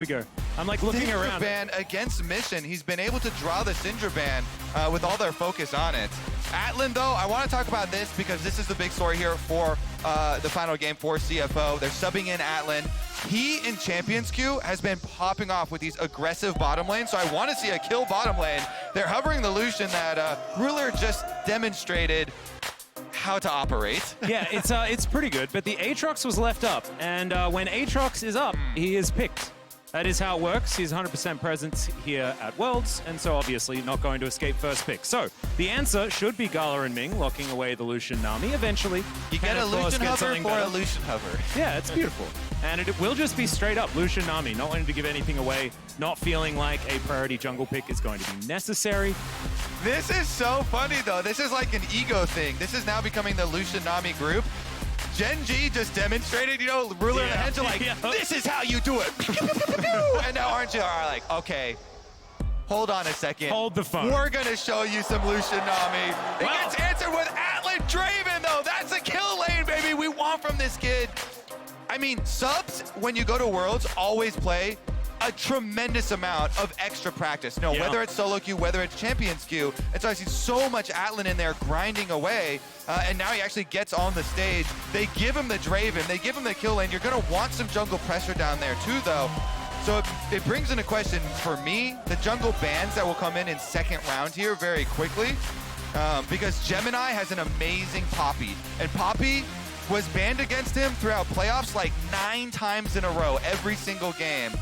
we go. I'm like looking Syndra around. ban against Mission. He's been able to draw the Syndra ban with all their focus on it. Atlan, though, I want to talk about this because this is the big story here for the final game for CFO. They're subbing in Atlan. He, in Champions Queue, has been popping off with these aggressive bottom lanes, so I want to see a kill bottom lane. They're hovering the Lucian that Ruler just demonstrated how to operate. Yeah, it's pretty good, but the Aatrox was left up, and when Aatrox is up, he is picked. That is how it works. He's 100% present here at Worlds, and so obviously not going to escape first pick. So the answer should be Gala and Ming locking away the Lucian Nami eventually. You get a Lucian hover for better. a Lucian hover. Yeah, it's beautiful. And it will just be straight up Lucian Nami, not wanting to give anything away, not feeling like a priority jungle pick is going to be necessary. This is so funny, though. This is like an ego thing. This is now becoming the Lucian Nami group. Gen G just demonstrated, you know, Ruler and the Hens are like, this is how you do it. And now RNG are like, okay, hold on a second. Hold the phone. We're going to show you some Lucian Nami. It gets answered with ADC Draven, though. That's a kill lane, baby. We want from this kid. I mean, subs, when you go to Worlds, always play a tremendous amount of extra practice. No, whether it's solo queue, whether it's champions queue. And so I see so much Atlan in there grinding away. And now he actually gets on the stage. They give him the Draven, they give him the kill lane. You're gonna want some jungle pressure down there too, though. So it brings into question, for me, the jungle bans that will come in second round here very quickly. Because Gemini has an amazing Poppy. And Poppy was banned against him throughout playoffs like 9 times in a row, every single game.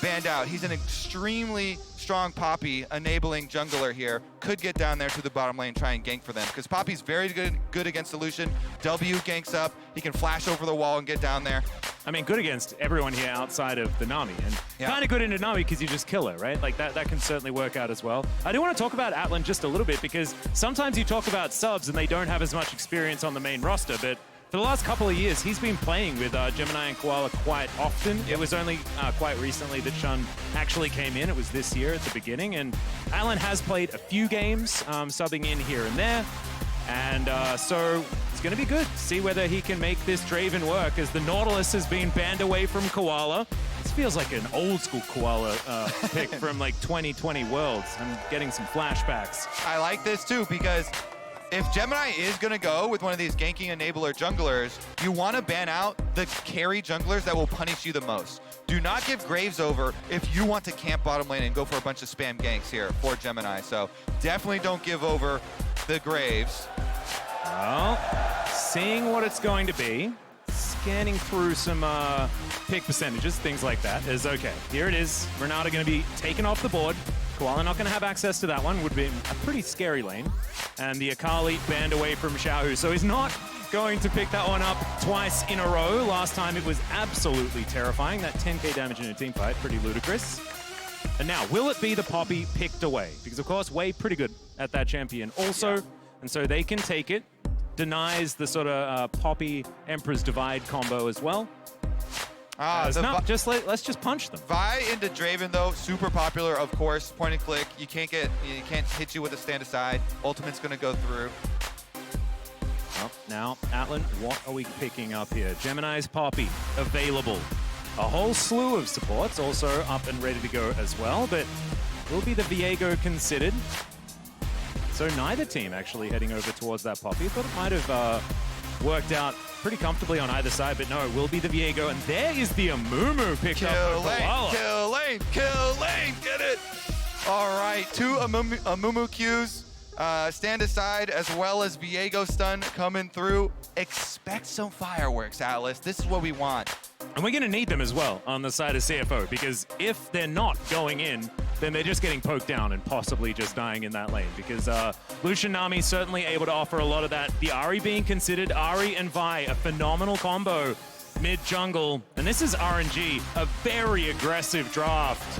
Banned out. He's an extremely strong Poppy, enabling jungler here. Could get down there to the bottom lane, try and gank for them. Because Poppy's very good against the Lucian. W ganks up. He can flash over the wall and get down there. I mean, good against everyone here outside of the Nami. And kind of good into Nami because you just kill her, right? Like that can certainly work out as well. I do want to talk about Atlan just a little bit because sometimes you talk about subs and they don't have as much experience on the main roster, but for the last couple of years, he's been playing with Gemini and Koala quite often. It was only quite recently that Shunn actually came in. It was this year at the beginning. And Atlan has played a few games, subbing in here and there. And so it's going to be good to see whether he can make this Draven work as the Nautilus has been banned away from Koala. This feels like an old school Koala pick from like 2020 Worlds. I'm getting some flashbacks. I like this too because if Gemini is going to go with one of these ganking enabler junglers, you want to ban out the carry junglers that will punish you the most. Do not give Graves over if you want to camp bottom lane and go for a bunch of spam ganks here for Gemini. So definitely don't give over the Graves. Well, seeing what it's going to be, scanning through some pick percentages, things like that, is okay. Here it is. Renata going to be taken off the board. Koala not going to have access to that one. Would be a pretty scary lane. And the Akali banned away from Xiaohu. So he's not going to pick that one up twice in a row. Last time it was absolutely terrifying. That 10k damage in a team fight, pretty ludicrous. And now, will it be the Poppy picked away? Because of course, Wei pretty good at that champion also. And so they can take it. Denies the sort of Poppy Emperor's Divide combo as well. Let's just punch them. Vi into Draven though, super popular, of course. Point and click. You can't hit you with a stand aside. Ultimate's gonna go through. Well, now, Atlan, what are we picking up here? Gemini's Poppy available. A whole slew of supports also up and ready to go as well, but will be the Viego considered? So neither team actually heading over towards that Poppy. Thought it might have worked out pretty comfortably on either side, but no, it will be the Viego, and there is the Amumu picked up by Koala. Kill lane, kill lane, get it! All right, 2 Amumu Qs, stand aside, as well as Viego stun coming through. Expect some fireworks, Atlas. This is what we want. And we're going to need them as well on the side of CFO, because if they're not going in, then they're just getting poked down and possibly just dying in that lane. Because Lucian Nami certainly able to offer a lot of that. The Ahri being considered, Ahri and Vi, a phenomenal combo mid-jungle. And this is RNG, a very aggressive draft.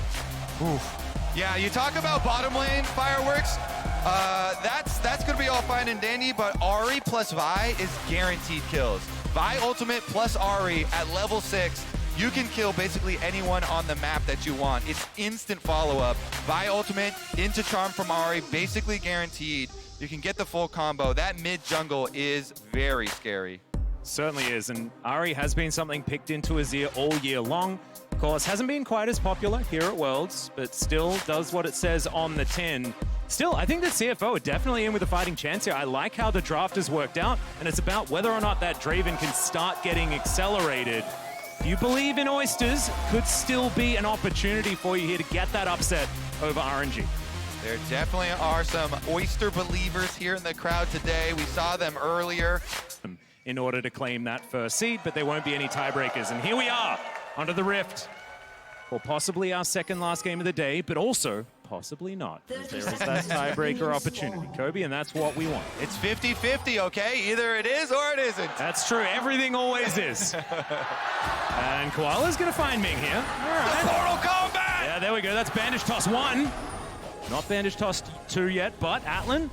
Oof. Yeah, you talk about bottom lane fireworks. That's going to be all fine and dandy, but Ahri plus Vi is guaranteed kills. Vi ultimate plus Ahri at level 6, you can kill basically anyone on the map that you want. It's instant follow-up. Vi ultimate into charm from Ahri, basically guaranteed. You can get the full combo. That mid jungle is very scary. Certainly is, and Ahri has been something picked into Azir all year long. course, hasn't been quite as popular here at Worlds, but still does what it says on the tin. Still, I think that CFO are definitely in with a fighting chance here. I like how the draft has worked out, and it's about whether or not that Draven can start getting accelerated. If you believe in Oysters, could still be an opportunity for you here to get that upset over RNG. There definitely are some Oyster believers here in the crowd today. We saw them earlier. In order to claim that first seed, but there won't be any tiebreakers. And here we are, under the Rift, for possibly our second last game of the day, but also possibly not. There is that tiebreaker opportunity, Kobe, and that's what we want. It's 50-50, okay? Either it is or it isn't. That's true. Everything always is. And Koala's going to find Ming here. All right. The Mortal Kombat! Yeah, there we go. That's Bandage Toss 1. Not Bandage Toss 2 yet, but Atlan,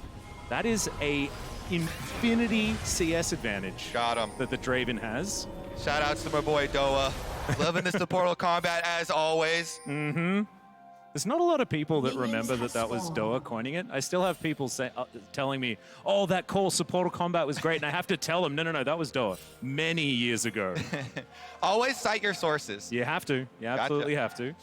that is a infinity CS advantage. Got him. That the Draven has. Shout outs to my boy Doa. Loving this Mortal Kombat as always. Mm-hmm. There's not a lot of people that remember that that was Doa coining it. I still have people telling me, oh, that call Mortal Kombat was great. And I have to tell them, no, that was Doa many years ago. Always cite your sources. You have to. You absolutely have to.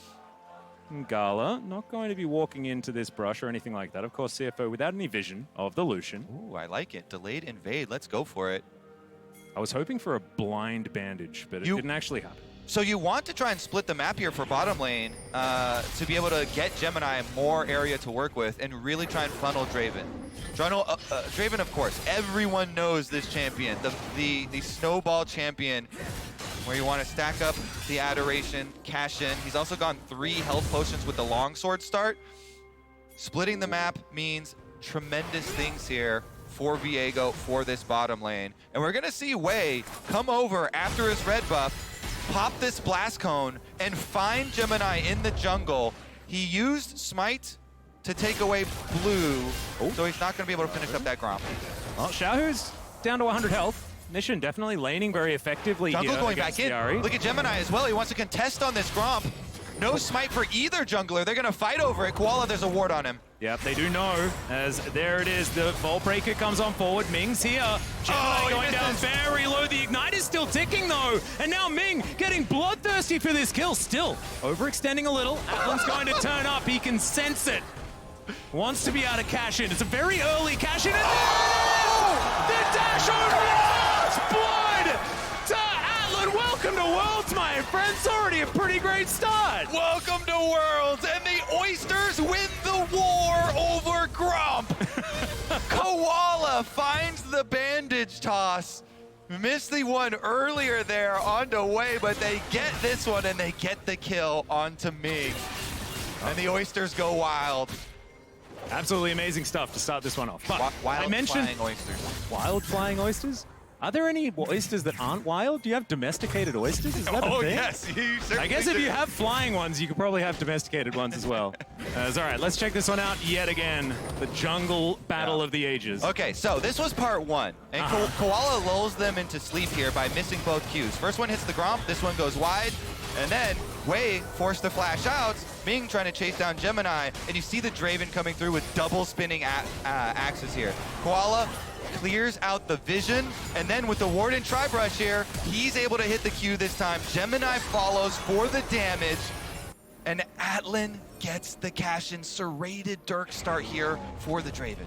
And Gala, not going to be walking into this brush or anything like that. Of course, CFO without any vision of the Lucian. Ooh, I like it. Delayed invade. Let's go for it. I was hoping for a blind bandage, but it didn't actually happen. So you want to try and split the map here for bottom lane to be able to get Gemini more area to work with and really try and funnel Draven. Draven, of course, everyone knows this champion, the snowball champion, where you want to stack up the Adoration, cash in. He's also gone 3 health potions with the longsword start. Splitting the map means tremendous things here for Viego for this bottom lane. And we're going to see Wei come over after his red buff, pop this blast cone, and find Gemini in the jungle. He used Smite to take away blue, so he's not going to be able to finish up that Gromp. Well, Xiaohu's down to 100 health. Nishan definitely laning very effectively Jungle here going back in. Ahri. Look at Gemini as well. He wants to contest on this Gromp. No Smite for either jungler. They're going to fight over it. Koala, there's a ward on him. Yep, they do know, as there it is. The Vault Breaker comes on forward. Ming's here. Gemini going down very low. The Ignite is still ticking, though. And now Ming getting bloodthirsty for this kill. Still overextending a little. Atlan's going to turn up. He can sense it. Wants to be able to cash in. It's a very early cash in. And the dash over blood to Atlan. Welcome to Worlds, my friends. Already a pretty great start. Welcome to Worlds, and the Oysters win the war over Gromp. Koala finds the bandage toss. Missed the one earlier there onto Wei, but they get this one and they get the kill onto Ming. And the Oysters go wild. Absolutely amazing stuff to start this one off. But Wild I mentioned flying oysters. Wild flying oysters? Are there any oysters that aren't wild? Do you have domesticated oysters? Is that a thing? Yes, you certainly I guess do. if you have flying ones, you could probably have domesticated ones as well. All right, let's check this one out yet again. The jungle battle of the ages. Okay, so this was part 1. And Koala lulls them into sleep here by missing both Qs. First one hits the Gromp, this one goes wide. And then Wei forced to flash out. Ming trying to chase down Gemini. And you see the Draven coming through with double spinning axes here. Koala clears out the vision, and then with the Warden Tri-Brush here, he's able to hit the Q this time. Gemini follows for the damage, and Atlan gets the cash-in. Serrated Dirk start here for the Draven.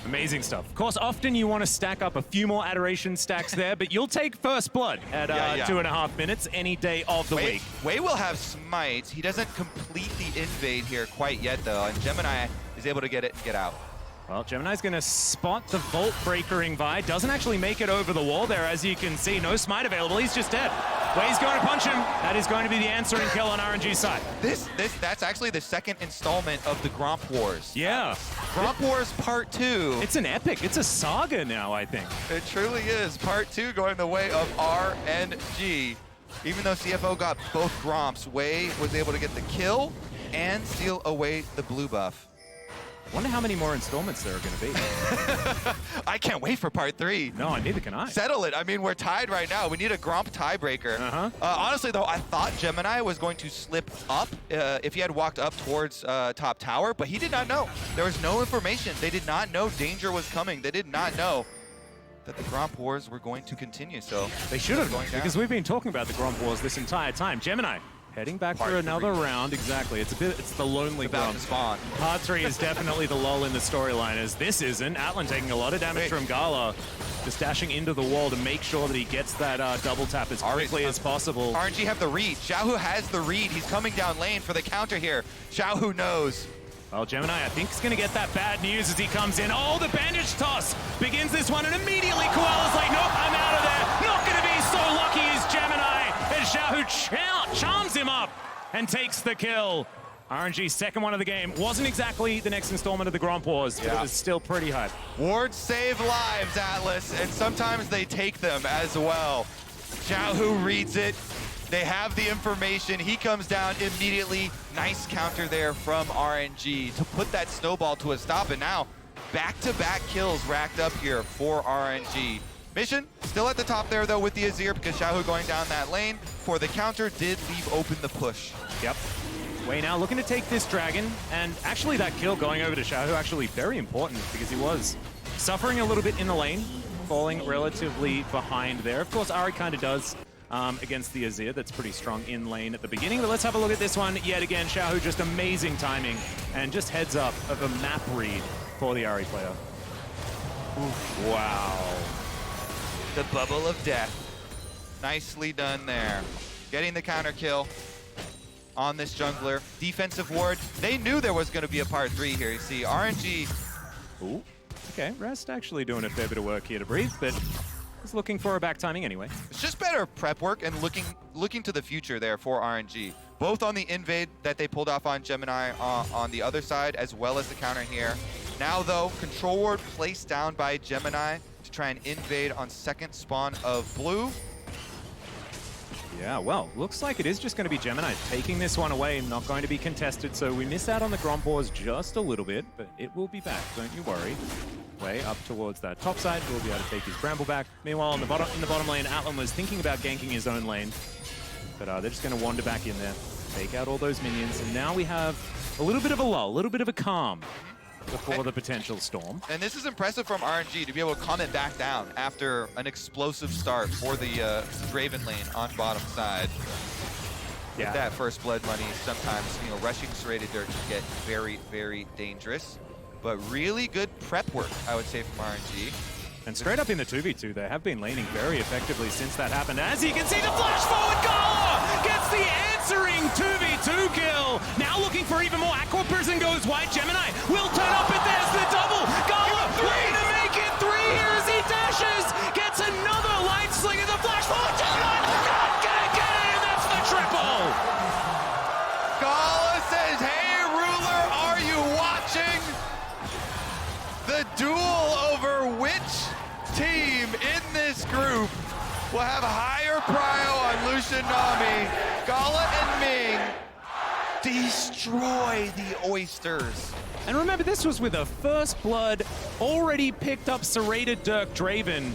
Amazing stuff. Of course, often you want to stack up a few more Adoration stacks there, but you'll take first blood at 2.5 minutes any day of the week. Wei will have Smite. He doesn't complete the invade here quite yet, though, and Gemini is able to get it and get out. Well, Gemini's going to spot the Vault Breakering Vi. Doesn't actually make it over the wall there, as you can see. No Smite available. He's just dead. Wei's going to punch him. That is going to be the answering kill on RNG's side. That's actually the second installment of the Gromp Wars. Yeah. Gromp Wars Part 2. It's an epic. It's a saga now, I think. It truly is. Part 2 going the way of RNG. Even though CFO got both Gromps, Wei was able to get the kill and steal away the blue buff. I wonder how many more installments there are going to be. I can't wait for part 3. No, neither can I. Settle it. I mean, we're tied right now. We need a Gromp tiebreaker. Honestly, though, I thought Gemini was going to slip up if he had walked up towards top tower, but he did not know. There was no information. They did not know danger was coming. They did not know that the Gromp Wars were going to continue. So they should have, because we've been talking about the Gromp Wars this entire time. Gemini Heading back Part for another three. round, exactly. It's the lonely About grump. to spawn. Part 3 is definitely the lull in the storyline, as this isn't. Atlan taking a lot of damage from Gala, just dashing into the wall to make sure that he gets that double tap as quickly as possible. RNG have the read. Xiaohu has the read. He's coming down lane for the counter here. Xiaohu knows. Well, Gemini, I think, is going to get that bad news as he comes in. Oh, the bandage toss begins this one, and immediately Koala's like, nope, I'm out of there. Not going to be so lucky as Gemini, as Xiaohu charms him up and takes the kill. RNG's second one of the game. Wasn't exactly the next installment of the Grand Wars, but it was still pretty hype. Wards save lives, Atlus, and sometimes they take them as well. Xiaohu reads it. They have the information. He comes down immediately. Nice counter there from RNG to put that snowball to a stop. And now, back-to-back kills racked up here for RNG. Mission still at the top there, though, with the Azir, because Xiaohu going down that lane for the counter did leave open the push. Yep. Wei now looking to take this dragon, and actually that kill going over to Xiaohu actually very important because he was suffering a little bit in the lane, falling relatively behind there. Of course, Ahri kind of does against the Azir. That's pretty strong in lane at the beginning, but let's have a look at this one yet again. Xiaohu just amazing timing and just heads up of a map read for the Ahri player. Oof, wow. The bubble of death. Nicely done there. Getting the counter kill on this jungler. Defensive ward. They knew there was going to be a part 3 here. You see, RNG. Ooh, okay. Rest actually doing a fair bit of work here to breathe, but he's looking for a back timing anyway. It's just better prep work and looking to the future there for RNG. Both on the invade that they pulled off on Gemini on the other side, as well as the counter here. Now, though, control ward placed down by Gemini to try and invade on second spawn of blue. Yeah, well, looks like it is just going to be Gemini taking this one away, not going to be contested, so we miss out on the Grand Wars just a little bit, but it will be back, don't you worry. Way up towards that top side, we'll be able to take his Bramble back. Meanwhile, in the bottom lane, Atlan was thinking about ganking his own lane, but they're just going to wander back in there, take out all those minions, and now we have a little bit of a lull, a little bit of a calm before the potential storm. And this is impressive from RNG to be able to calm it back down after an explosive start for the Draven lane on bottom side. Yeah. With that first blood money, sometimes, you know, rushing serrated dirt can get very, very dangerous. But really good prep work, I would say, from RNG. And straight up in the 2v2, they have been laning very effectively since that happened. As you can see, the flash forward, Gala gets the answering 2v2 kill. Now looking for even more. Aqua Prison goes wide. Gemini will turn up, and there's the double. Gala way to make it 3 here as he dashes. Gets another light sling and the flash forward. Gemini not gonna get it, and that's the triple. Gala says, hey, ruler, are you watching? The duel over which team in this group will have higher prio on Lucian, Nami. Gala and Ming destroy the Oysters. And remember, this was with a first blood, already picked up serrated Dirk Draven.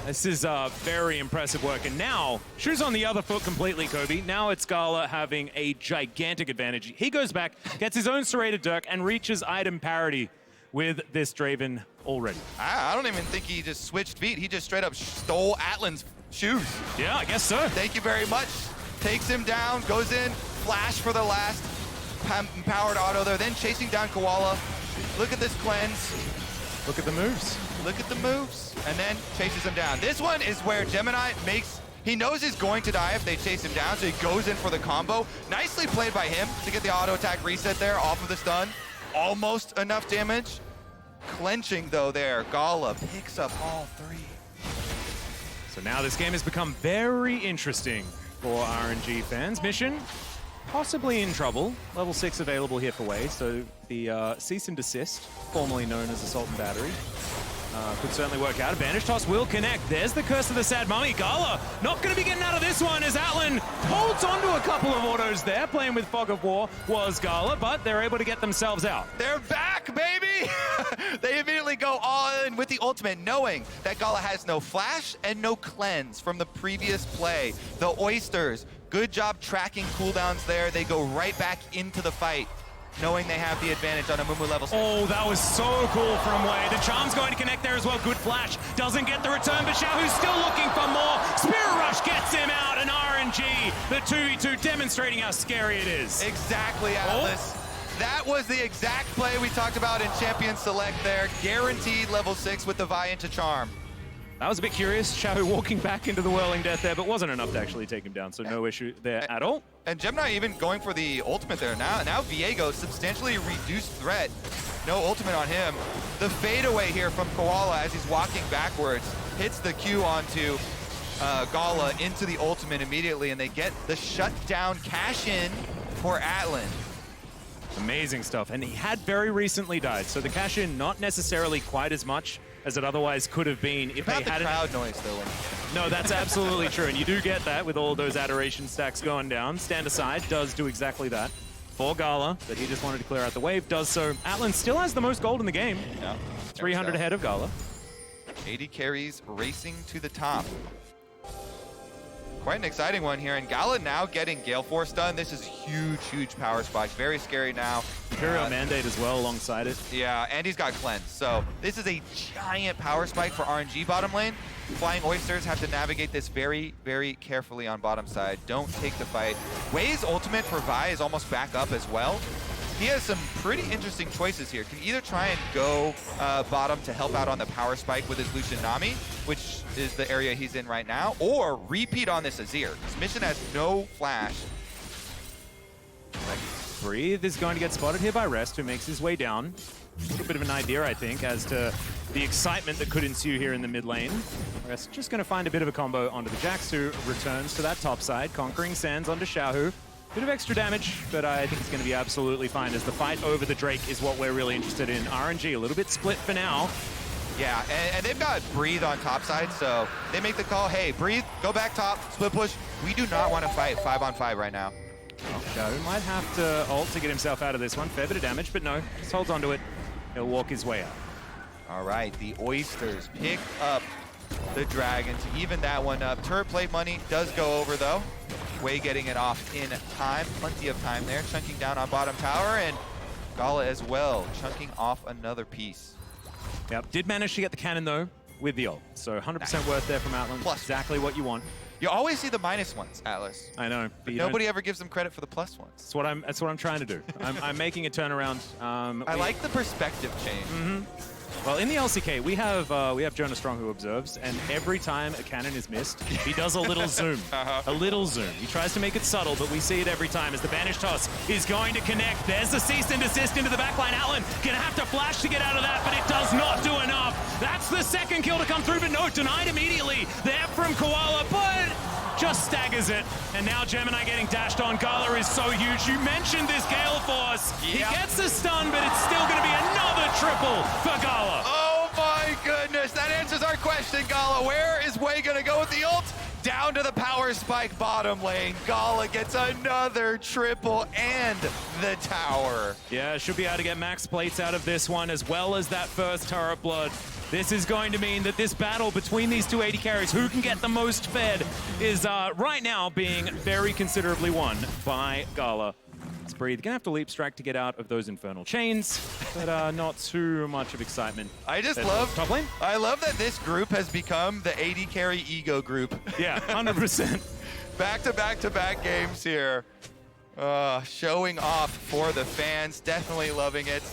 This is very impressive work. And now, shoes on the other foot completely, Kobe. Now it's Gala having a gigantic advantage. He goes back, gets his own serrated Dirk, and reaches item parity with this Draven already. I don't even think he just switched feet. He just straight up stole Atlan's shoes. Yeah, I guess so. Thank you very much. Takes him down, goes in, flash for the last powered auto there, then chasing down Koala. Look at this cleanse. Look at the moves. Look at the moves. And then chases him down. This one is where Gemini he knows he's going to die if they chase him down, so he goes in for the combo. Nicely played by him to get the auto attack reset there off of the stun. Almost enough damage. Clenching though there, Gala picks up all 3. So now this game has become very interesting for RNG fans. Mission possibly in trouble. Level 6 available here for Wei, so the cease and desist, formerly known as Assault and Battery, could certainly work out. Advantage toss will connect. There's the curse of the sad mummy. Gala not going to be getting out of this one as Atlan holds onto a couple of autos there. Playing with Fog of War was Gala, but they're able to get themselves out. They're back, baby! They immediately go all in with the ultimate, knowing that Gala has no flash and no cleanse from the previous play. The Oysters, good job tracking cooldowns there. They go right back into the fight. knowing they have the advantage on Amumu level 6. Oh, that was so cool from Wei. The charm's going to connect there as well. Good flash. Doesn't get the return, but Xiaohu's still looking for more. Spirit Rush gets him out, and RNG, the 2v2, demonstrating how scary it is. Exactly, Atlus. Oh. That was the exact play we talked about in Champion Select there. Guaranteed level 6 with the Vi into Charm. That was a bit curious. Xiaohu walking back into the Whirling Death there, but wasn't enough to actually take him down, so no issue there at all. And Gemini even going for the ultimate there. Now Viego, substantially reduced threat. No ultimate on him. The fadeaway here from Koala as he's walking backwards hits the Q onto Gala into the ultimate immediately, and they get the shutdown cash in for Atlan. Amazing stuff, and he had very recently died, so the cash in not necessarily quite as much as it otherwise could have been if they had crowd noise though. No, that's absolutely true, and you do get that with all those adoration stacks going down. Stand Aside does do exactly that for Gala, but he just wanted to clear out the wave, does so. Atlan still has the most gold in the game. Yeah, 300 ahead of Gala. 80 carries racing to the top. Quite an exciting one here, and Gala now getting Gale Force done. This is huge, huge power spike. Very scary now. Imperial Mandate as well alongside it. Yeah, and he's got Cleanse. So this is a giant power spike for RNG bottom lane. Flying Oysters have to navigate this very, very carefully on bottom side. Don't take the fight. Wei's ultimate for Vi is almost back up as well. He has some pretty interesting choices here. Can either try and go bottom to help out on the power spike with his Lucian Nami, which is the area he's in right now, or repeat on this Azir. His mission has no flash. Breathe is going to get spotted here by Rest, who makes his way down. A little bit of an idea, I think, as to the excitement that could ensue here in the mid lane. Rest just going to find a bit of a combo onto the Jax, who returns to that top side, conquering Sands onto Xiaohu. Bit of extra damage, but I think it's going to be absolutely fine, as the fight over the Drake is what we're really interested in. RNG a little bit split for now. Yeah, and they've got Breathe on top side, so they make the call, hey, Breathe, go back top, split push. We do not want to fight 5-on-5 right now. Xiaohu might have to ult to get himself out of this one. Fair bit of damage, but no, just holds onto it. He'll walk his way out. All right, the Oysters pick up the Dragon to even that one up. Turret plate money does go over, though. Wei getting it off in time. Plenty of time there. Chunking down on bottom tower, and Gala as well, chunking off another piece. Yep, did manage to get the cannon, though, with the ult. So 100% worth there from Atlus. Plus. Exactly what you want. You always see the minus ones, Atlus. I know. But nobody ever gives them credit for the plus ones. That's what I'm trying to do. I'm making a turnaround. I like the perspective change. Mm-hmm. Well, in the LCK, we have Jonah Strong who observes, and every time a cannon is missed, he does a little zoom. A little zoom. He tries to make it subtle, but we see it every time as the Banish Toss is going to connect. There's the cease and desist into the backline. Atlan gonna have to flash to get out of that, but it does not do enough. That's the second kill to come through, but no, denied immediately. There from Koala, but just staggers it. And now Gemini getting dashed on. Gala is so huge. You mentioned this Gale Force. Yep. He gets the stun, but it's still going to be another triple for Gala. Oh my goodness, that answers our question, Gala. Where is Wei going to go with the ult? Down to the power spike bottom lane. Gala gets another triple and the tower. Yeah, should be able to get max plates out of this one, as well as that first turret blood. This is going to mean that this battle between these two 80 carries, who can get the most fed, is right now being very considerably won by Gala. Let's Breathe. Gonna have to leap strike to get out of those infernal chains, but not too much of excitement. I just love top lane. I love that this group has become the 80 carry ego group. Yeah, 100%. Back-to-back games here. Showing off for the fans. Definitely loving it.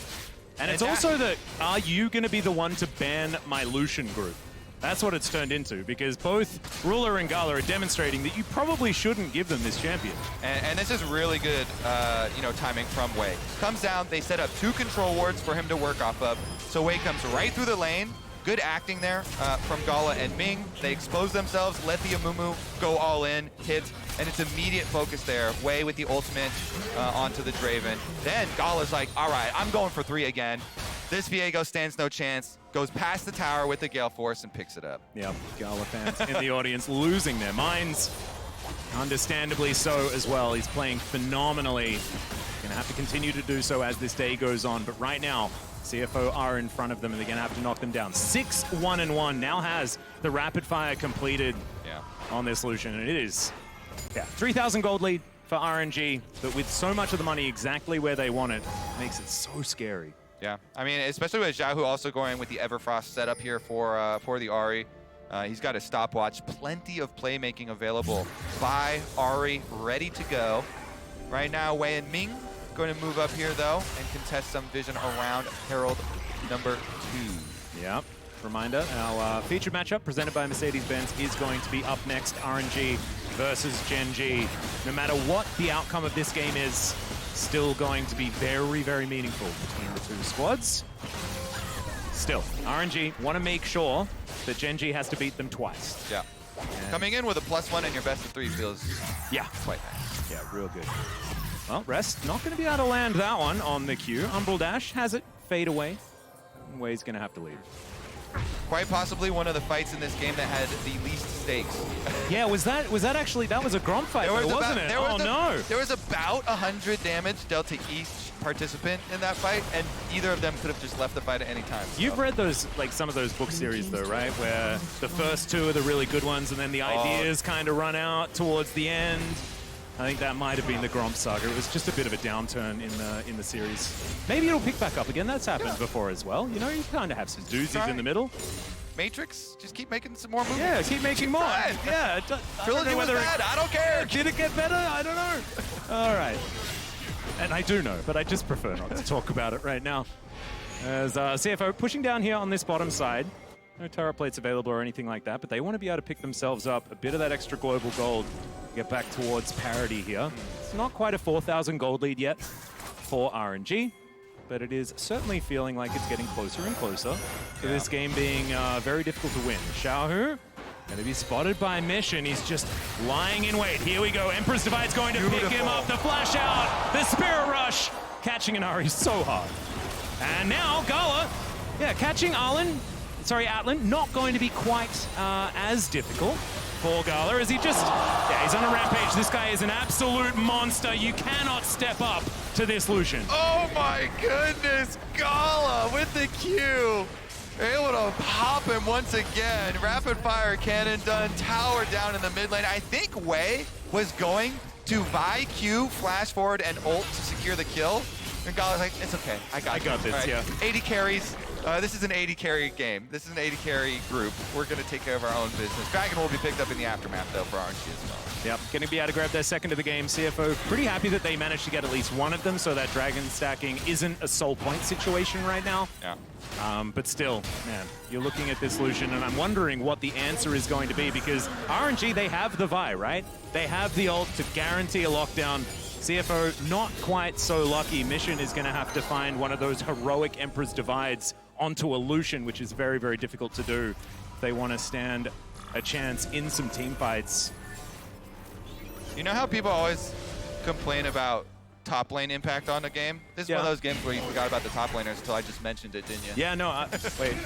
And it's also that, are you going to be the one to ban my Lucian group? That's what it's turned into, because both Ruler and Gala are demonstrating that you probably shouldn't give them this champion. And this is really good, timing from Wei. Comes down, they set up 2 control wards for him to work off of. So Wei comes right through the lane. Good acting there from Gala and Ming. They expose themselves, let the Amumu go all in, hit, and it's immediate focus there. Wei with the ultimate onto the Draven. Then Gala's like, all right, I'm going for 3 again. This Viego stands no chance, goes past the tower with the Gale Force and picks it up. Yeah, Gala fans in the audience losing their minds. Understandably so as well. He's playing phenomenally. Gonna have to continue to do so as this day goes on, but right now, CFO are in front of them, and they're going to have to knock them down. 6-1-1 now has the rapid fire completed on this Lucian, and it is, 3,000 gold lead for RNG, but with so much of the money exactly where they want it, makes it so scary. Yeah, I mean, especially with Xiaohu also going with the Everfrost setup here for the Ahri. He's got a stopwatch, plenty of playmaking available by Ahri, ready to go. Right now, Wei and Ming going to move up here, though, and contest some vision around Herald number 2. Yep. Reminder, our featured matchup presented by Mercedes-Benz is going to be up next, RNG versus Gen G. No matter what the outcome of this game is, still going to be very, very meaningful between the two squads. Still, RNG want to make sure that Gen G has to beat them twice. Yeah. And coming in with a +1 in your best of 3 feels quite nice. Yeah, real good. Well, Rest not going to be able to land that one on the Q. Umbral Dash has it fade away. Wei's going to have to leave. Quite possibly one of the fights in this game that had the least stakes. Yeah, was that actually, that was a Grom fight, wasn't it? No. There was about 100 damage dealt to each participant in that fight, and either of them could have just left the fight at any time. So. You've read those, like some of those book series though, right? Where the first 2 are the really good ones, and then the ideas kind of run out towards the end. I think that might have been the Gromp saga. It was just a bit of a downturn in the series. Maybe it'll pick back up again. That's happened before as well. You know, you kind of have some doozies in the middle. Matrix, just keep making some more movies. Yeah, keep making more. Yeah, Trilogy was bad. I don't care. Did it get better? I don't know. All right. And I do know, but I just prefer not to talk about it right now. As CFO pushing down here on this bottom side. No turret plates available or anything like that, but they want to be able to pick themselves up a bit of that extra global gold. Get back towards parity here. It's not quite a 4,000 gold lead yet for RNG, but it is certainly feeling like it's getting closer and closer to this game being very difficult to win. Xiaohu going to be spotted by Mission. He's just lying in wait. Here we go. Emperor's Divide's going to pick him up. The flash out. The Spirit Rush. Catching an Ahri so hard. And now Gala, catching Atlan, not going to be quite as difficult for Gala as he just, he's on a rampage. This guy is an absolute monster. You cannot step up to this Lucian. Oh my goodness, Gala with the Q. Able to pop him once again. Rapid fire cannon done, tower down in the mid lane. I think Wei was going to buy Q, flash forward, and ult to secure the kill. And Gala's like, it's okay, I got this, yeah. 80 carries. This is an 80 carry game. This is an 80 carry group. We're going to take care of our own business. Dragon will be picked up in the aftermath, though, for RNG as well. Yep, going to be able to grab their second of the game. CFO pretty happy that they managed to get at least one of them, so that Dragon stacking isn't a soul point situation right now. Yeah. But still, man, you're looking at this Lucian, and I'm wondering what the answer is going to be, because RNG, they have the Vi, right? They have the ult to guarantee a lockdown. CFO, not quite so lucky. Mission is going to have to find one of those heroic Emperor's Divides onto a Lucian, which is very, very difficult to do if they want to stand a chance in some team fights. You know how people always complain about top lane impact on a game? This is one of those games where you forgot about the top laners until I just mentioned it, didn't you? Yeah, no, wait.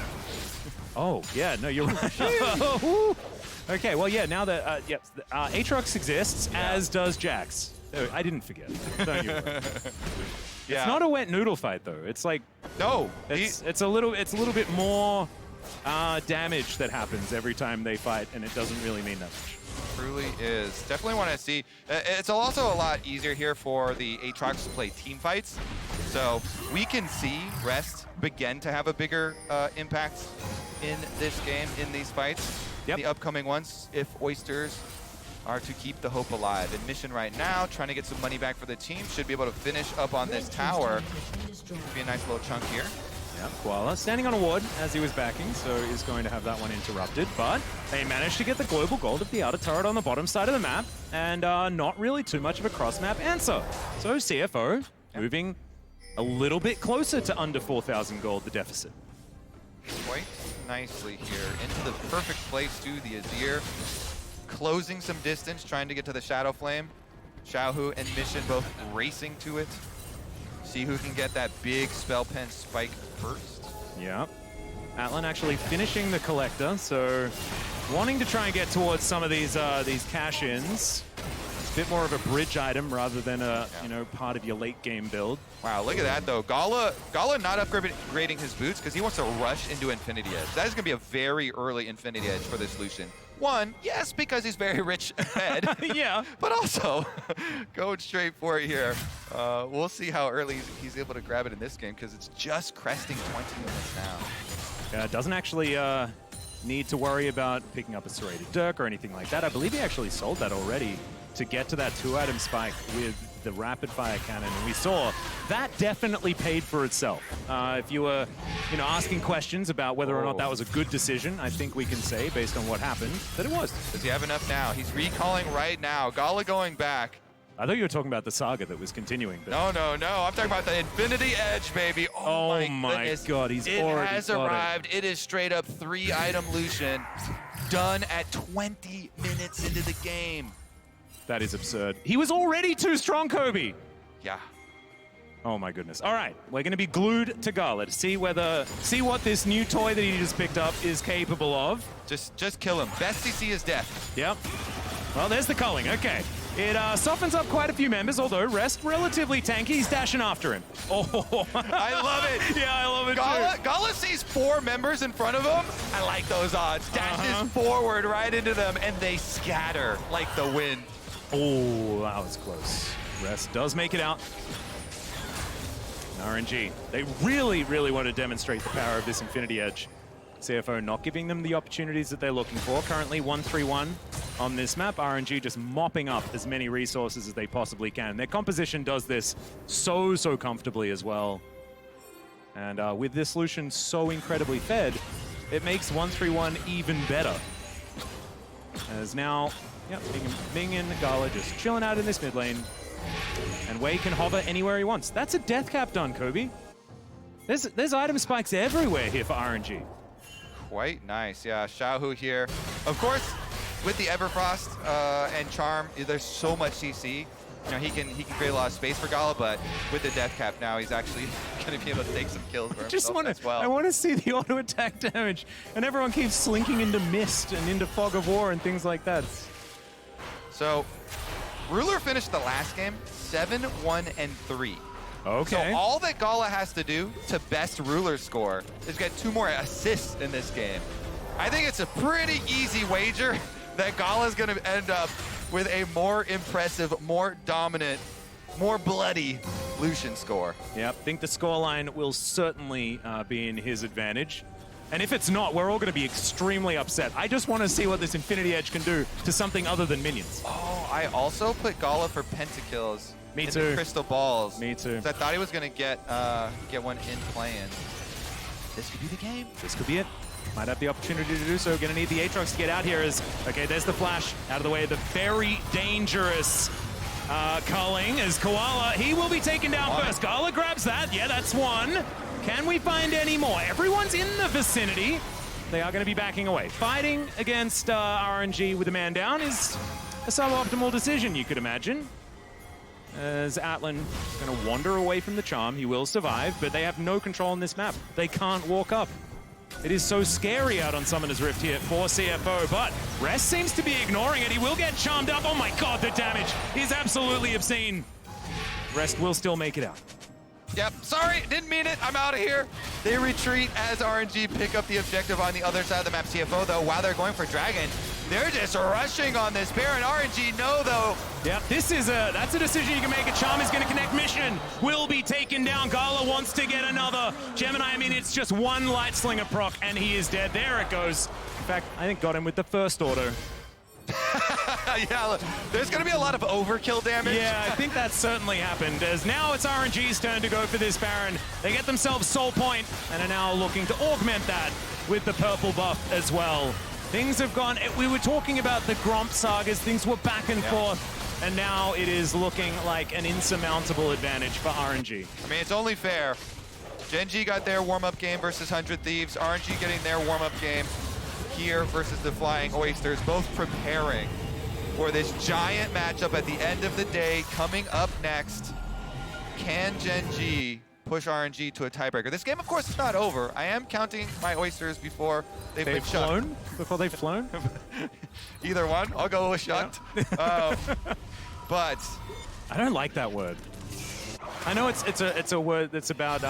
Oh, yeah, no, you're right. Okay, well, yeah, now that, Aatrox exists, as does Jax. I didn't forget. Don't you worry. Yeah. It's not a wet noodle fight though. It's like it's a little bit more damage that happens every time they fight, and it doesn't really mean that much. Truly is. Definitely want to see. It's also a lot easier here for the Aatrox to play team fights, so we can see Rest begin to have a bigger impact in this game, in these fights, the upcoming ones, if Oysters are to keep the hope alive. In mission right now, trying to get some money back for the team. Should be able to finish up on this tower. Be a nice little chunk here. Yeah, Koala standing on a ward as he was backing, so he's going to have that one interrupted. But they managed to get the global gold of the outer turret on the bottom side of the map, and not really too much of a cross-map answer. So CFO moving a little bit closer to under 4,000 gold, the deficit. Quite nicely here. Into the perfect place to the Azir. Closing some distance, trying to get to the Shadow Flame. Xiaohu and Mission both racing to it. See who can get that big spell pen spike first. Yeah. Atlan actually finishing the collector, so wanting to try and get towards some of these cash-ins. It's a bit more of a bridge item rather than a part of your late game build. Wow, look at that though. Gala not upgrading his boots because he wants to rush into Infinity Edge. That is going to be a very early Infinity Edge for this Lucian. One, yes, because he's very rich and fed. Yeah. But also, going straight for it here. We'll see how early he's able to grab it in this game, because it's just cresting 20 minutes now. Doesn't actually need to worry about picking up a serrated Dirk or anything like that. I believe he actually sold that already to get to that 2-item spike with the rapid fire cannon, and we saw that definitely paid for itself. If you were, asking questions about whether or not that was a good decision, I think we can say, based on what happened, that it was. Does he have enough now? He's recalling right now. Gala going back. I thought you were talking about the saga that was continuing. But No. I'm talking about the Infinity Edge, baby. Oh my God, he's already It has arrived. It is straight up 3-item Lucian, done at 20 minutes into the game. That is absurd. He was already too strong, Kobe. Yeah. Oh my goodness. All right, we're going to be glued to Gala to see what this new toy that he just picked up is capable of. Just kill him. Best CC is death. Yep. Well, there's the culling. Okay. It softens up quite a few members, although Rest relatively tanky. He's dashing after him. Oh, I love it. Yeah, I love it too. Gala sees 4 members in front of him. I like those odds. Dashes forward right into them, and they scatter like the wind. Oh, that was close. Rest does make it out. RNG. They really, really want to demonstrate the power of this Infinity Edge. CFO not giving them the opportunities that they're looking for. Currently 1-3-1 on this map. RNG just mopping up as many resources as they possibly can. Their composition does this so comfortably as well. And with this Lucian so incredibly fed, it makes 1-3-1 even better. As now, yep, Ming and Gala just chilling out in this mid lane. And Wei can hover anywhere he wants. That's a death cap done, Kobe. There's item spikes everywhere here for RNG. Quite nice, yeah. Xiaohu here. Of course, with the Everfrost and Charm, there's so much CC. He can create a lot of space for Gala, but with the death cap now, he's actually going to be able to take some kills for himself as well. I want to see the auto attack damage, and everyone keeps slinking into mist and into fog of war and things like that. So, Ruler finished the last game 7-1-3. Okay. So all that Gala has to do to best Ruler score is get 2 more assists in this game. I think it's a pretty easy wager that Gala's going to end up with a more impressive, more dominant, more bloody Lucian score. Yeah, I think the scoreline will certainly be in his advantage. And if it's not, we're all going to be extremely upset. I just want to see what this Infinity Edge can do to something other than minions. Oh, I also put Gala for pentakills. Me too. Crystal balls. Me too. So I thought he was going to get one in play-in. This could be the game. This could be it. Might have the opportunity to do so. Going to need the Aatrox to get out here. Okay, there's the flash out of the way. The very dangerous culling is Koala. He will be taken down first. Gala grabs that. Yeah, that's one. Can we find any more? Everyone's in the vicinity. They are going to be backing away. Fighting against RNG with a man down is a suboptimal decision, you could imagine. As Atlan is going to wander away from the charm. He will survive, but they have no control on this map. They can't walk up. It is so scary out on Summoner's Rift here for CFO, but Rest seems to be ignoring it. He will get charmed up. Oh my God, the damage is absolutely obscene. Rest will still make it out. Yep, sorry, didn't mean it. I'm out of here. They retreat as RNG pick up the objective on the other side of the map. CFO, though, while they're going for Dragon, they're just rushing on this pair, and RNG know, though. Yep, that's a decision you can make. A Charm is going to connect. Mission will be taken down. Gala wants to get another. Gemini, I mean, it's just one Light Slinger proc, and he is dead. There it goes. In fact, I think got him with the first auto. Yeah, there's going to be a lot of overkill damage. Yeah, I think that certainly happened, as now it's RNG's turn to go for this Baron. They get themselves Soul Point and are now looking to augment that with the purple buff as well. Things have gone, we were talking about the Gromp sagas, things were back and forth, and now it is looking like an insurmountable advantage for RNG. I mean, it's only fair. Gen G got their warm-up game versus 100 Thieves, RNG getting their warm-up game here versus the Flying Oysters, both preparing for this giant matchup at the end of the day. Coming up next, can Gen G push RNG to a tiebreaker? This game, of course, is not over. I am counting my Oysters before they've been flown? Before they've flown? Either one. I'll go with shucked. Yeah. But I don't like that word. I know it's a word that's about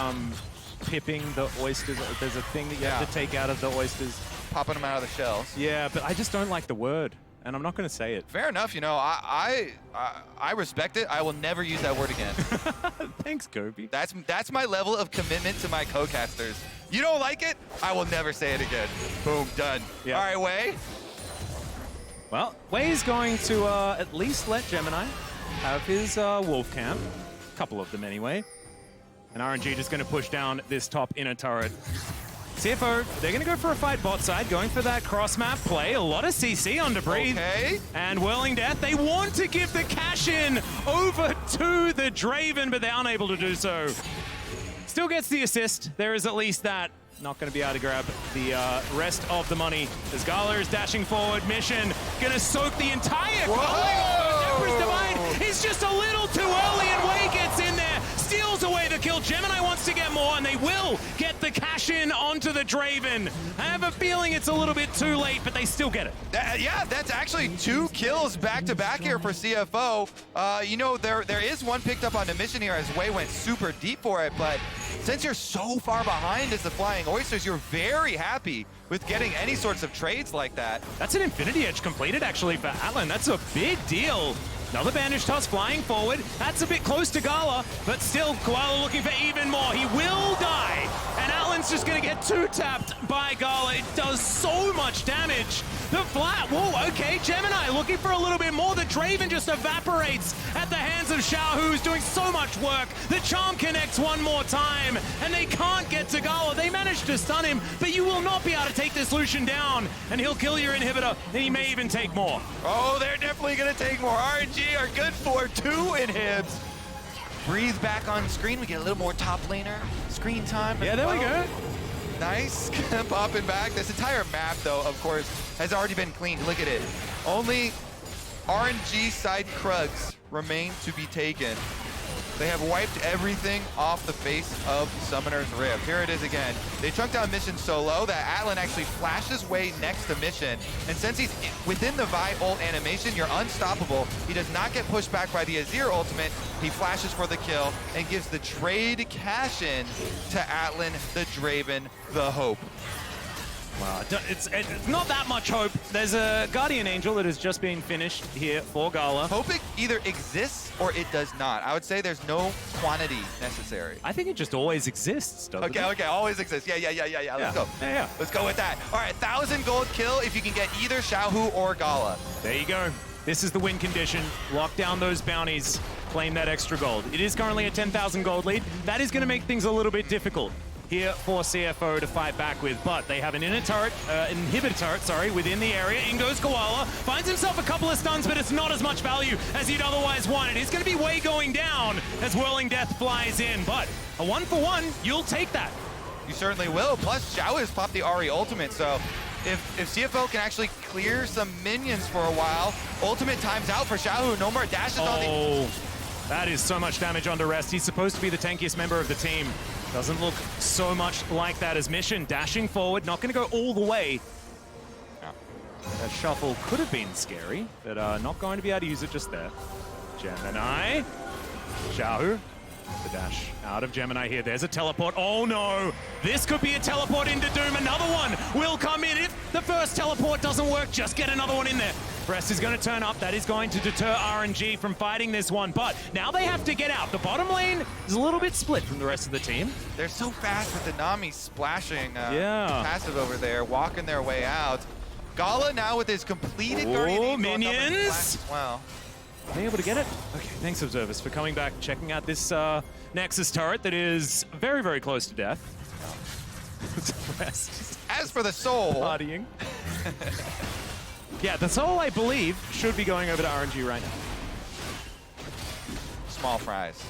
pipping the oysters. There's a thing that you have to take out of the oysters. popping them out of the shells. Yeah, but I just don't like the word, and I'm not going to say it. Fair enough. You know, I respect it. I will never use that word again. Thanks, Gobi. That's my level of commitment to my co-casters. You don't like it? I will never say it again. Boom, done. Yeah. All right, Wei. Well, Wei is going to at least let Gemini have his wolf camp. A couple of them anyway. And RNG just going to push down this top inner turret. CFO, they're going to go for a fight bot side, going for that cross-map play. A lot of CC under breathe. Okay. And Whirling Death, they want to give the cash in over to the Draven, but they're unable to do so. Still gets the assist. There is at least that. Not going to be able to grab the rest of the money. As Gala is dashing forward, Mission going to soak the entire Emperor's Divide. It's just a little too early, and Wei gets in there, steals away the kill. Gemini wants to get more, and they will get the cash in onto the Draven. I have a feeling it's a little bit too late, but they still get it. Yeah, that's actually 2 kills back-to-back here for CFO. You know, there is one picked up on the mission here as Wei went super deep for it, but since you're so far behind as the Flying Oysters, you're very happy with getting any sorts of trades like that. That's an Infinity Edge completed, actually, for Atlan. That's a big deal. Another bandage toss flying forward. That's a bit close to Gala, but still Koala looking for even more. He will die, and Atlan's just going to get 2-tapped by Gala. It does so much damage. The flat, whoa, okay, Gemini looking for a little bit more. The Draven just evaporates at the hands of Xiaohu, who's doing so much work. The charm connects one more time, and they can't get to Gala. They managed to stun him, but you will not be able to take this Lucian down, and he'll kill your inhibitor, and he may even take more. Oh, they're definitely going to take more. RNG are good for 2 inhibs. Breathe back on screen. We get a little more top laner screen time. Yeah, there we go. Nice. Popping back. This entire map, though, of course, has already been cleaned. Look at it. Only RNG side Krugs remain to be taken. They have wiped everything off the face of Summoner's Rift. Here it is again. They chunked down Mission so low that Atlan actually flashes way next to Mission. And since he's within the Vi ult animation, you're unstoppable. He does not get pushed back by the Azir ultimate. He flashes for the kill and gives the trade cash in to Atlan, the Draven, the Hope. Wow, it's not that much hope. There's a Guardian Angel that has just been finished here for Gala. Hope it either exists or it does not. I would say there's no quantity necessary. I think it just always exists, doesn't it? Okay, always exists. Yeah. Let's go. Yeah. Let's go with that. All right, 1,000 gold kill if you can get either Xiaohu or Gala. There you go. This is the win condition. Lock down those bounties, claim that extra gold. It is currently a 10,000 gold lead. That is going to make things a little bit difficult here for CFO to fight back with, but they have an inhibitor turret, within the area. In goes Koala, finds himself a couple of stuns, but it's not as much value as he'd otherwise wanted. It's going to be Wei going down as Whirling Death flies in, but a 1-for-1, you'll take that. You certainly will. Plus, Xiao has popped the Ahri ultimate, so if CFO can actually clear some minions for a while, ultimate time's out for Xiaohu. No more dashes on the... That is so much damage under rest. He's supposed to be the tankiest member of the team. Doesn't look so much like that as Mission. Dashing forward, not going to go all the way. That shuffle could have been scary, but not going to be able to use it just there. Gemini. Xiaohu. The dash out of Gemini here. There's a teleport. Oh no! This could be a teleport into Doom. Another one will come in. If the first teleport doesn't work, just get another one in there. Rest is going to turn up. That is going to deter RNG from fighting this one. But now they have to get out. The bottom lane is a little bit split from the rest of the team. They're so fast with the Nami splashing passive over there, walking their way out. Gala now with his completed Guardian Angel minions! Wow. Are they able to get it? Okay, thanks, Observers, for coming back, checking out this Nexus turret that is very, very close to death. As for the soul... Partying. Yeah, the soul, I believe, should be going over to RNG right now. Small fries.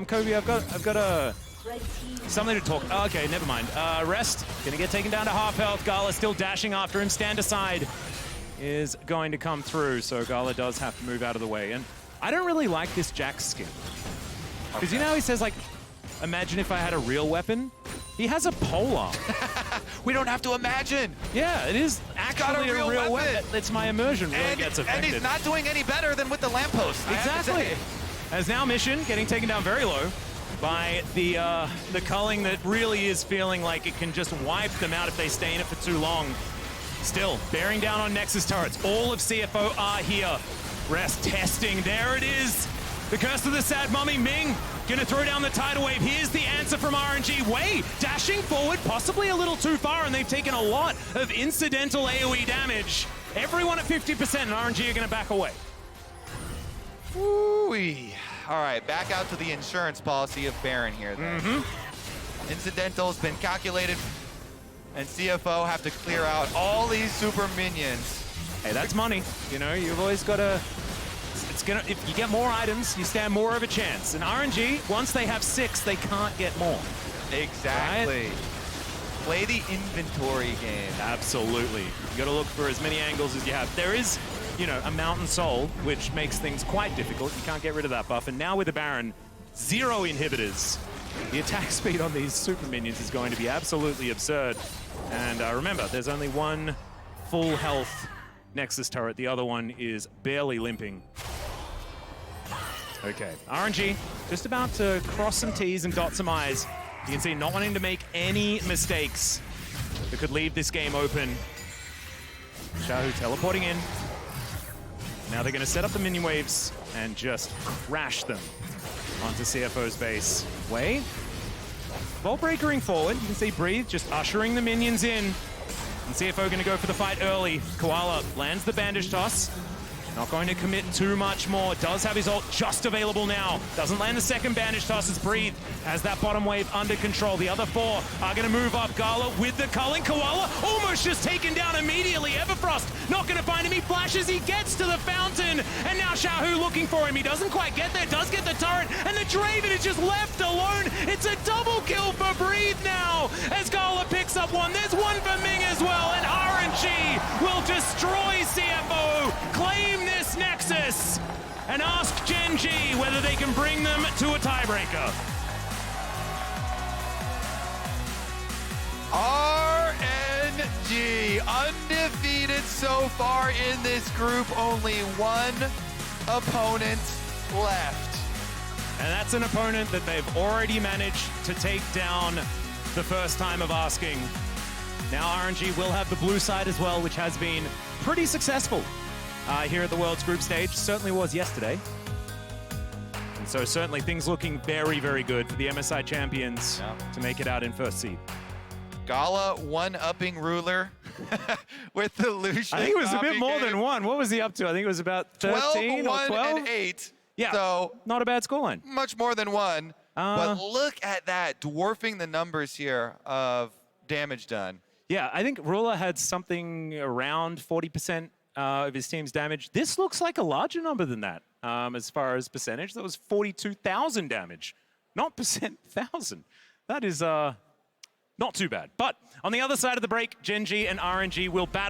Kobe, I've got something to talk. Oh, okay, never mind. Rest, gonna get taken down to half health. Gala still dashing after him. Stand aside is going to come through, so Gala does have to move out of the way. And I don't really like this Jax skin. Because you know how he says, like, imagine if I had a real weapon? He has a polearm. We don't have to imagine. Yeah, it is actually a real weapon. It's my immersion really gets affected. And he's not doing any better than with the lamppost. Exactly. As now Mission getting taken down very low by the culling that really is feeling like it can just wipe them out if they stay in it for too long. Still, bearing down on Nexus turrets. All of CFO are here. Rest testing, there it is. The curse of the sad mummy, Ming, gonna throw down the tidal wave. Here's the answer from RNG. Wei dashing forward, possibly a little too far, and they've taken a lot of incidental AoE damage. Everyone at 50%, and RNG are gonna back away. Ooh-wee. All right, back out to the insurance policy of Baron here then. Incidental's been calculated, and CFO have to clear out all these super minions. Hey, that's money. You know, you've always got to... if you get more items, you stand more of a chance. And RNG, once they have 6, they can't get more. Exactly. Right? Play the inventory game. Absolutely. You got to look for as many angles as you have. There is, you know, a Mountain Soul, which makes things quite difficult. You can't get rid of that buff. And now with the Baron, 0 inhibitors. The attack speed on these super minions is going to be absolutely absurd. And remember, there's only one full health Nexus turret. The other one is barely limping. Okay, RNG just about to cross some T's and dot some I's. You can see not wanting to make any mistakes that could leave this game open. Xiaohu teleporting in. Now they're going to set up the minion waves and just crash them onto CFO's base. Wei, Vault Breakering forward. You can see Breathe just ushering the minions in. And CFO going to go for the fight early. Koala lands the bandage toss. Not going to commit too much more. Does have his ult just available now. Doesn't land the second bandage toss as Breathe has that bottom wave under control. The other 4 are going to move up. Gala with the culling. Koala almost just taken down immediately. Everfrost not going to find him. He flashes. He gets to the fountain. And now Xiaohu looking for him. He doesn't quite get there. Does get the turret. And the Draven is just left alone. It's a double kill for Breathe now as Gala picks up one. There's one for Ming as well. And RNG will destroy CFO. Claim this Nexus and ask Gen G whether they can bring them to a tiebreaker. RNG undefeated so far in this group. Only one opponent left. And that's an opponent that they've already managed to take down the first time of asking. Now RNG will have the blue side as well, which has been pretty successful here at the World's Group Stage. Certainly was yesterday. And so certainly things looking very, very good for the MSI champions to make it out in first seed. Gala one-upping Ruler with the Lucian. I think it was a bit more than one. What was he up to? I think it was about 13 or 12? 12, 1, and 8. Yeah, so not a bad scoreline. Much more than one. But look at that, dwarfing the numbers here of damage done. Yeah, I think Ruler had something around 40% of his team's damage. This looks like a larger number than that as far as percentage. That was 42,000 damage, not percent thousand. That is not too bad. But on the other side of the break, Gen G and RNG will battle.